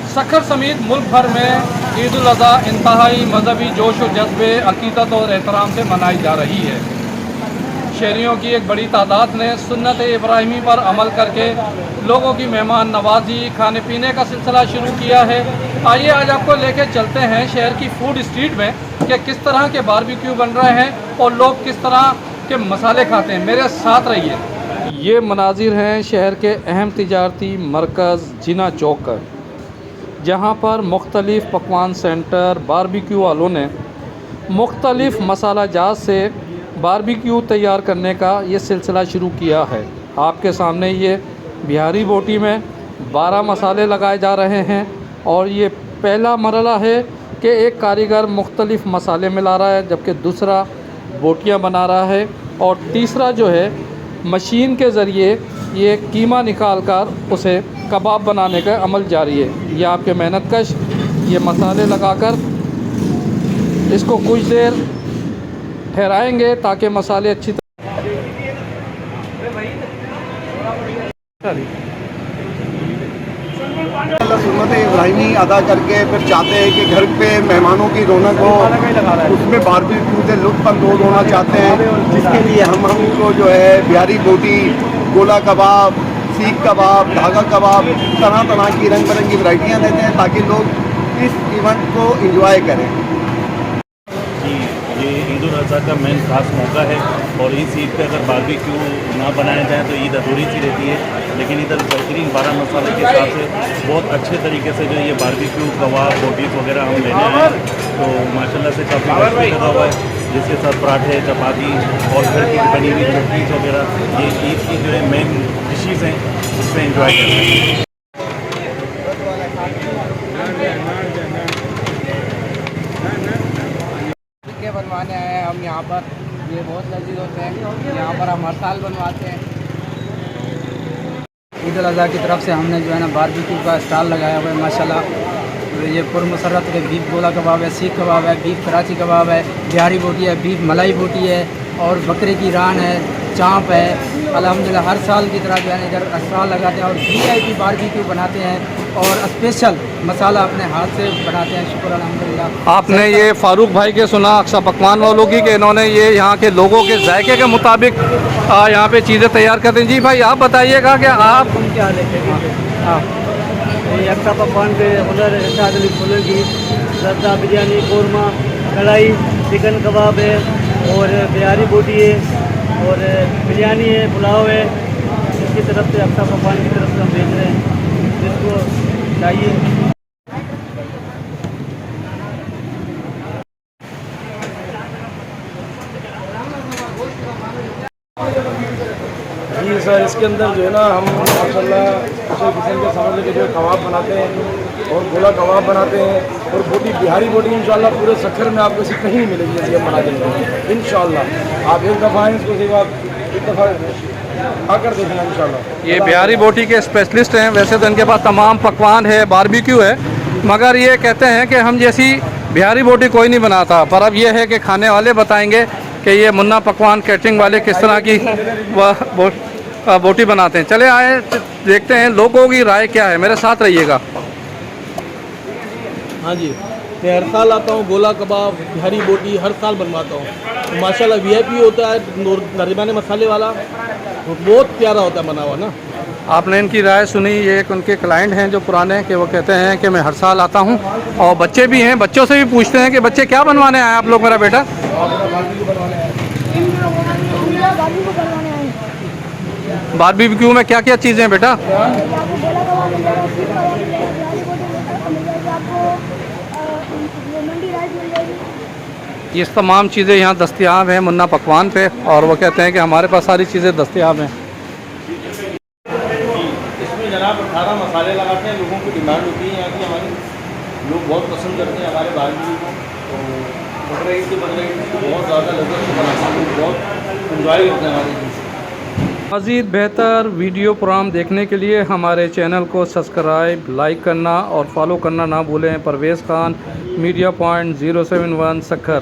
सखर समेत मुल्क भर में ईद उल अज़हा इंतहाई मजहबी जोश व जज्बे अक़ीदत और एहतराम से मनाई जा रही है। शहरियों की एक बड़ी तादाद ने सुन्नत इब्राहिमी पर अमल करके लोगों की मेहमान नवाजी खाने पीने का सिलसिला शुरू किया है। आइए आज आपको लेके चलते हैं शहर की फूड स्ट्रीट में कि किस तरह के बारबेक्यू बन रहे हैं और लोग किस तरह के मसाले खाते हैं। मेरे साथ रहिए। ये मनाजिर हैं शहर के अहम तिजारती मरकज़ जिना चौक का, जहाँ पर मुख्तलिफ़ पकवान सेंटर बारबेक्यू वालों ने मुख्तलिफ़ मसाला जात से बारबेक्यू तैयार करने का ये सिलसिला शुरू किया है। आपके सामने ये बिहारी बोटी में 12 मसाले लगाए जा रहे हैं और ये पहला मरला है कि एक कारीगर मुख्तलिफ़ मसाले मिला रहा है, जबकि दूसरा बोटियाँ बना रहा है और तीसरा जो है मशीन के ज़रिए ये कीमा निकाल कर उसे कबाब बनाने का अमल जारी है। ये आपके मेहनतकश ये मसाले लगाकर इसको कुछ देर ठहराएंगे ताकि मसाले अच्छी सुन्नत इब्राहिमी अदा करके फिर चाहते हैं कि घर पे मेहमानों की रौनक हो, उसमें बारबेक्यू से लुत्फ़ अंदोज़ होना चाहते हैं, जिसके लिए हमको जो है बिहारी बोटी, गोला कबाब, सीख कबाब, धागा कबाब, तरह तरह की रंग बिरंगी वैरायटियाँ देते हैं ताकि लोग इस इवेंट को एंजॉय करें। ये ईद उल अज़हा का मेन खास मौका है और इस ईद पे अगर बारबेक्यू ना बनाया जाए तो ईद अधूरी सी रहती है, लेकिन इधर बेहतरीन 12 मसाले के हिसाब से बहुत अच्छे तरीके से जो ये बारबेक्यू कबाब बोटीज़ वगैरह हम लेने आए हैं, तो माशाल्लाह से काफ़ी बेहतरीन लगा हुआ है, जिसके साथ पराठे, चपाती और घर की बनी हुई चटनीज वगैरह ये ईद की जो है मेन डिशेज़ हैं, उसमें इंजॉय कर रहे हैं। बनवाने आए हैं हम यहाँ पर। ये बहुत लजीज होते हैं, यहाँ पर हम हर साल बनवाते हैं। ईद उल अज़हा की तरफ से हमने जो है ना बारबेक्यू का स्टॉल लगाया हुआ है माशाल्लाह। तो ये पुरमसरत के बीफ गोला कबाब है, सीख कबाब है, बीफ कराची कबाब है, बिहारी बोटी है, बीफ मलाई बोटी है और बकरे की रान है, चाँप है। अल्हम्दुलिल्लाह हर साल की तरह जो है इधर स्टॉल लगाते हैं और VIP बारबेक्यू बनाते हैं और स्पेशल मसाला अपने हाथ से बनाते हैं। शुक्र अल्हम्दुलिल्लाह। आपने ये फारूक भाई के सुना अक्सा पकवान वालों की कि इन्होंने ये यहाँ के लोगों के जायके के मुताबिक यहाँ पे चीज़ें तैयार करते हैं। जी भाई आप बताइएगा कि आप क्या लेते हैं? हाँ, अक्सा पकवान पे उधर शाद अली फुल की रद्दा बिरयानी, कौरमा, कढ़ाई, चिकन कबाब है और बिहारी बोटी है और बिरयानी है, पुलाव है। इसकी तरफ से अक्सा पकवान की तरफ से हम भेज रहे हैं जिसको चाहिए। जी सर, इसके अंदर जो है ना हम माशाल्लाह स्पेशल किस्म के समझ के जो कबाब बनाते हैं और गोला कबाब बनाते हैं और बोटी बिहारी बोटी इंशाल्लाह पूरे सखर में आपको कहीं नहीं मिलेगी जैसे हम बना देंगे इंशाल्लाह। आप एक दफ़ा आएँ इसको एक दफ़ा आकर देखना इंशाल्लाह। ये बिहारी बोटी के स्पेशलिस्ट हैं। वैसे तो इनके पास तमाम पकवान है, बारबेक्यू है, मगर ये कहते हैं कि हम जैसी बिहारी बोटी कोई नहीं बनाता। पर अब ये है कि खाने वाले बताएंगे कि ये मुन्ना पकवान कैटरिंग वाले किस तरह की बोटी बनाते हैं। चले आए देखते हैं लोगों की राय क्या है। मेरे साथ रहिएगा। हाँ जी, मैं हर साल आता हूँ, गोला कबाब, बिहारी बोटी हर साल बनवाता हूँ। तो माशाल्लाह VIP होता है, नरमाने मसाले वाला, तो बहुत प्यारा होता है बना हुआ ना। आपने इनकी राय सुनी। ये एक उनके क्लाइंट हैं जो पुराने, कि वो कहते हैं कि मैं हर साल आता हूँ और बच्चे भी हैं, बच्चों से भी पूछते हैं कि बच्चे क्या बनवाने आए आप लोग। मेरा बेटा बारबेक्यू में क्या क्या चीज़ें हैं बेटा? ये तमाम चीज़ें यहाँ दस्तयाब हैं मुन्ना पकवान पे और वो कहते हैं कि हमारे पास सारी चीज़ें दस्तयाब हैं। इसमें जनाब 18 मसाले लगाते हैं, लोगों की डिमांड होती है यहाँ की, हमारी लोग बहुत पसंद करते हैं हमारे बारबेक्यू को। तो 15 से बहुत ज़्यादा लज्जत से बनाते हैं, बहुत इंजॉय करते हैं हमारे। मज़ीद बेहतर वीडियो प्रोग्राम देखने के लिए हमारे चैनल को सब्सक्राइब, लाइक करना और फॉलो करना ना भूलें। Parvez Khan, media point 071 Sukkur.